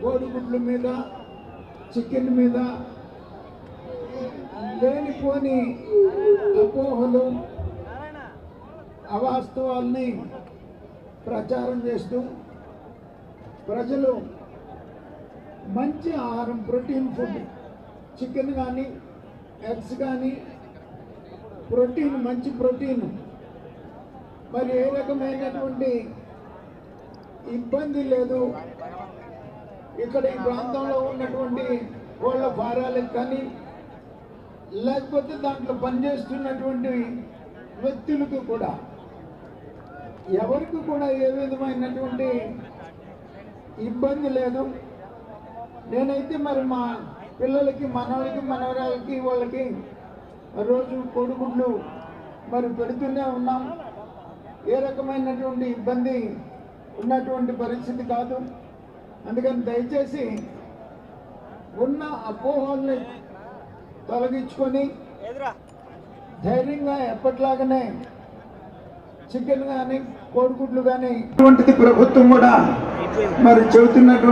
కోడిగుడ్ల మీద, చికెన్ మీద లేనిపోని అపోహలు, అవాస్తవాల్ని ప్రచారం చేస్తూ ప్రజలు మంచి ఆహారం, ప్రోటీన్ ఫుడ్, చికెన్ కానీ ఎగ్స్ కానీ ప్రోటీన్, మంచి ప్రోటీన్, మరి ఏ రకమైనటువంటి ఇబ్బంది లేదు. ఇక్కడ ఈ ప్రాంతంలో ఉన్నటువంటి కోళ్ళ ఫారాలకు కానీ లేకపోతే దాంట్లో పనిచేస్తున్నటువంటి వ్యక్తులకు కూడా ఎవరికి కూడా ఏ విధమైనటువంటి ఇబ్బంది లేదు. నేనైతే మరి మా పిల్లలకి, మనవలకి, మనవరాలకి, వాళ్ళకి రోజు కోడిగుడ్లు మరి పెడుతూనే ఉన్నాం. ఏ రకమైనటువంటి ఇబ్బంది ఉన్నటువంటి పరిస్థితి కాదు. అందుకని దయచేసి ఉన్న అపోహల్ని తొలగించుకొని ధైర్యంగా ఎప్పట్లాగానే చికెన్ కానీ కోడిగుడ్లు కానీ ఇటువంటిది ప్రభుత్వం కూడా మరి చెబుతున్నటువంటి